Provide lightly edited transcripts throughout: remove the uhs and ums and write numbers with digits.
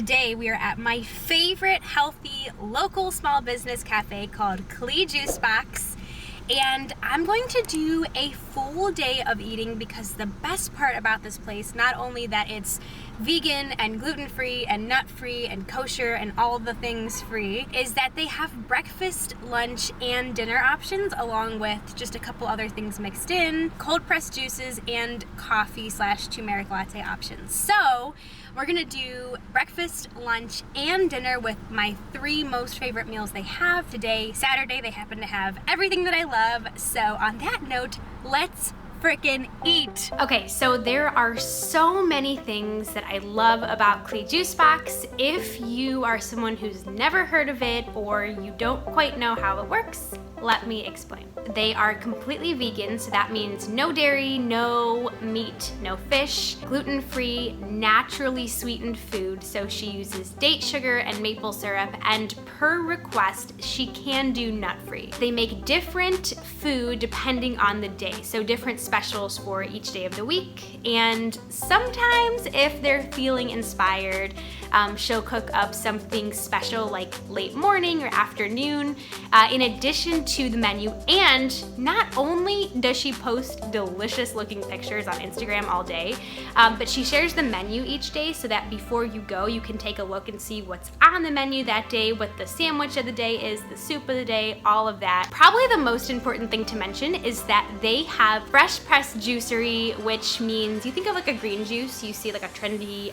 today we are at my favorite healthy local small business cafe called CLE Juice Box, and I'm going to do a full day of eating because the best part about this place, not only that it's vegan and gluten-free and nut-free and kosher and all the things free, is that they have breakfast, lunch, and dinner options along with just a couple other things mixed in, cold pressed juices, and coffee/turmeric latte options. So we're gonna do breakfast, lunch, and dinner with my 3 most favorite meals they have. Today, Saturday, they happen to have everything that I love. So on that note, let's frickin' eat. Okay, so there are so many things that I love about CLE Juice Box. If you are someone who's never heard of it or you don't quite know how it works, let me explain. They are completely vegan, so that means no dairy, no meat, no fish, gluten-free, naturally sweetened food. So she uses date sugar and maple syrup, and per request, she can do nut-free. They make different food depending on the day, so different specials for each day of the week. And sometimes if they're feeling inspired, she'll cook up something special like late morning or afternoon, in addition to the menu. And not only does she post delicious looking pictures on Instagram all day, but she shares the menu each day so that before you go, you can take a look and see what's on the menu that day, what the sandwich of the day is, the soup of the day, all of that. Probably the most important thing to mention is that they have fresh pressed juicery, which means you think of like a green juice, you see like a trendy,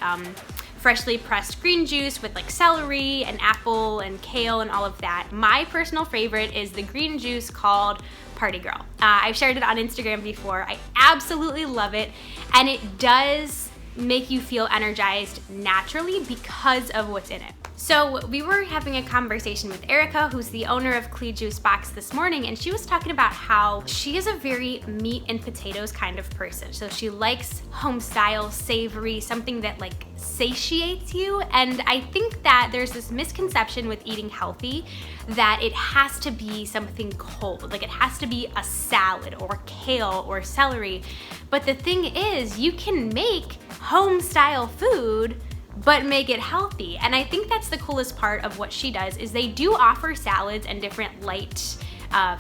freshly pressed green juice with like celery and apple and kale and all of that. My personal favorite is the green juice called Party Girl. I've shared it on Instagram before. I absolutely love it, and it does make you feel energized naturally because of what's in it. So we were having a conversation with Erica, who's the owner of CLE Juice Box, this morning, and she was talking about how she is a very meat and potatoes kind of person. So she likes home style, savory, something that like satiates you. And I think that there's this misconception with eating healthy that it has to be something cold, like it has to be a salad or kale or celery. But the thing is, you can make home style food but make it healthy. And I think that's the coolest part of what she does, is they do offer salads and different light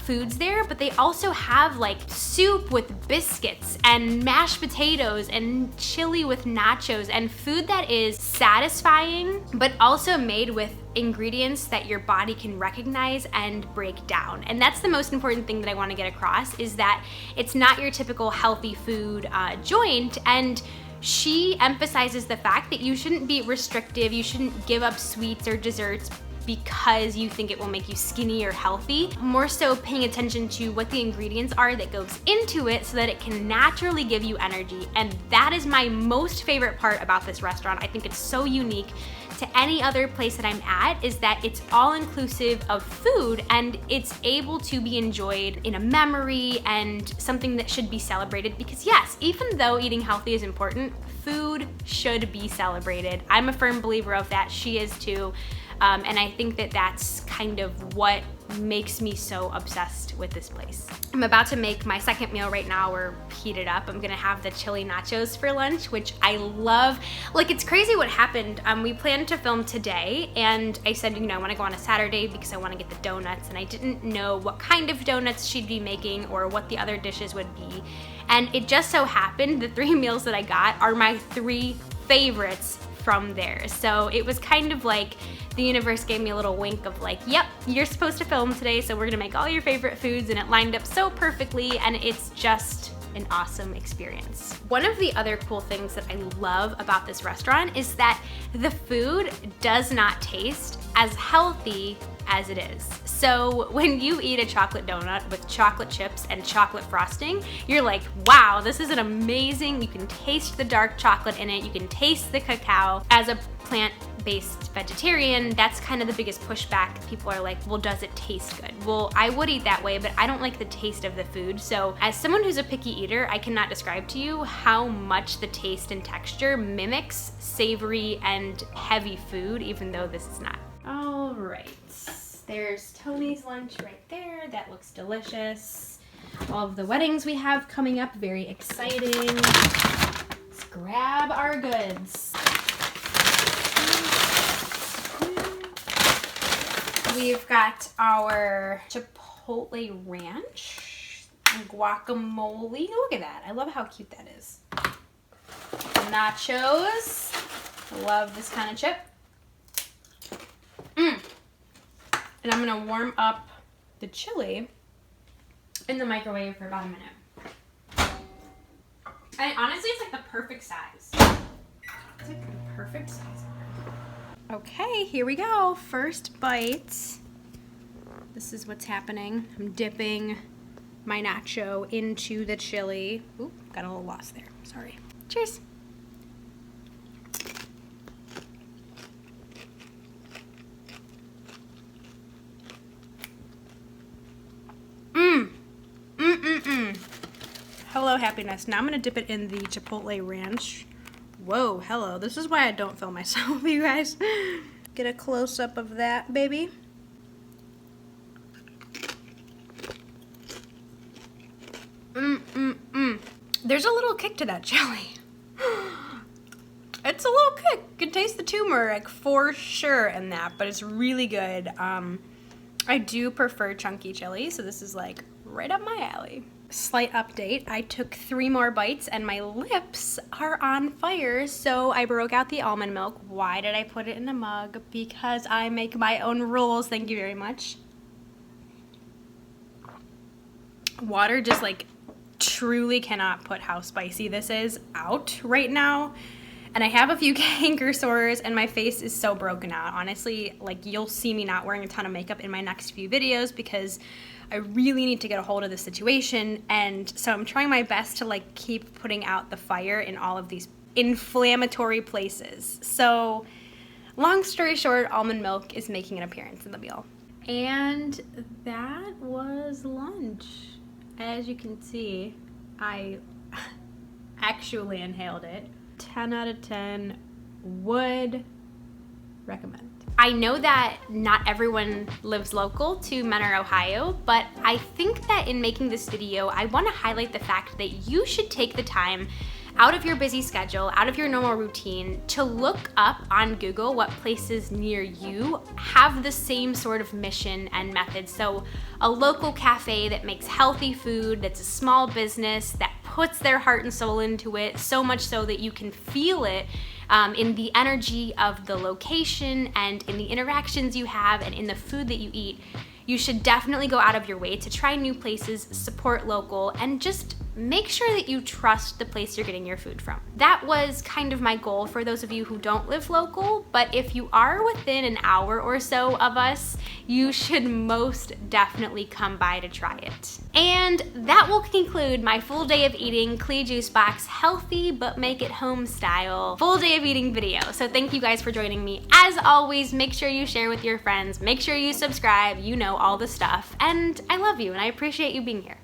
foods there, but they also have like soup with biscuits and mashed potatoes and chili with nachos, and food that is satisfying but also made with ingredients that your body can recognize and break down. And that's the most important thing that I want to get across, is that it's not your typical healthy food joint. And she emphasizes the fact that you shouldn't be restrictive, you shouldn't give up sweets or desserts because you think it will make you skinny or healthy. More so paying attention to what the ingredients are that goes into it so that it can naturally give you energy. And that is my most favorite part about this restaurant. I think it's so unique to any other place that I'm at, is that it's all inclusive of food and it's able to be enjoyed in a memory and something that should be celebrated. Because yes, even though eating healthy is important, food should be celebrated. I'm a firm believer of that. She is too. And I think that that's kind of what makes me so obsessed with this place. I'm about to make my second meal right now. We're heated up. I'm gonna have the chili nachos for lunch, which I love. Like, it's crazy what happened. We planned to film today, and I said, I wanna go on a Saturday because I wanna get the donuts, and I didn't know what kind of donuts she'd be making or what the other dishes would be. And it just so happened the 3 meals that I got are my 3 favorites from there. So it was kind of like the universe gave me a little wink of like, yep, you're supposed to film today, so we're gonna make all your favorite foods, and it lined up so perfectly, and it's just an awesome experience. One of the other cool things that I love about this restaurant is that the food does not taste as healthy as it is. So when you eat a chocolate donut with chocolate chips and chocolate frosting, you're like, wow, this is an amazing, you can taste the dark chocolate in it, you can taste the cacao. As a plant-based vegetarian, that's kind of the biggest pushback. People are like, well, does it taste good? Well, I would eat that way, but I don't like the taste of the food. So as someone who's a picky eater, I cannot describe to you how much the taste and texture mimics savory and heavy food, even though this is not. All right, there's Tony's lunch right there. That looks delicious. All of the weddings we have coming up, very exciting. Let's grab our goods. We've got our Chipotle ranch and guacamole. Look at that. I love how cute that is. Nachos. I love this kind of chip. And I'm gonna warm up the chili in the microwave for about a minute. And honestly, it's like the perfect size. It's like the perfect size. Okay, here we go. First bite. This is what's happening. I'm dipping my nacho into the chili. Ooh, got a little lost there. Sorry. Cheers. Hello, happiness. Now I'm gonna dip it in the Chipotle ranch. Whoa, hello. This is why I don't film myself, you guys. Get a close-up of that, baby. There's a little kick to that chili. It's a little kick. You can taste the turmeric for sure in that, but it's really good. I do prefer chunky chili, so this is like right up my alley. Slight update, I took 3 more bites and my lips are on fire, so I broke out the almond milk. Why did I put it in a mug? Because I make my own rules, thank you very much. Water just like truly cannot put how spicy this is out right now. And I have a few canker sores and my face is so broken out. Honestly, like you'll see me not wearing a ton of makeup in my next few videos because I really need to get a hold of the situation, and so I'm trying my best to like keep putting out the fire in all of these inflammatory places. So long story short, almond milk is making an appearance in the meal. And that was lunch. As you can see, I actually inhaled it. 10 out of 10 would recommend. I know that not everyone lives local to Menor, Ohio, but I think that in making this video, I want to highlight the fact that you should take the time out of your busy schedule, out of your normal routine, to look up on Google what places near you have the same sort of mission and method. So a local cafe that makes healthy food, that's a small business, that puts their heart and soul into it, so much so that you can feel it in the energy of the location and in the interactions you have and in the food that you eat. You should definitely go out of your way to try new places, support local, and just make sure that you trust the place you're getting your food from. That was kind of my goal for those of you who don't live local, but if you are within an hour or so of us, you should most definitely come by to try it. And that will conclude my full day of eating CLE Juice Box healthy but make it home style full day of eating video. So thank you guys for joining me. As always, make sure you share with your friends, make sure you subscribe, you know all the stuff, and I love you and I appreciate you being here.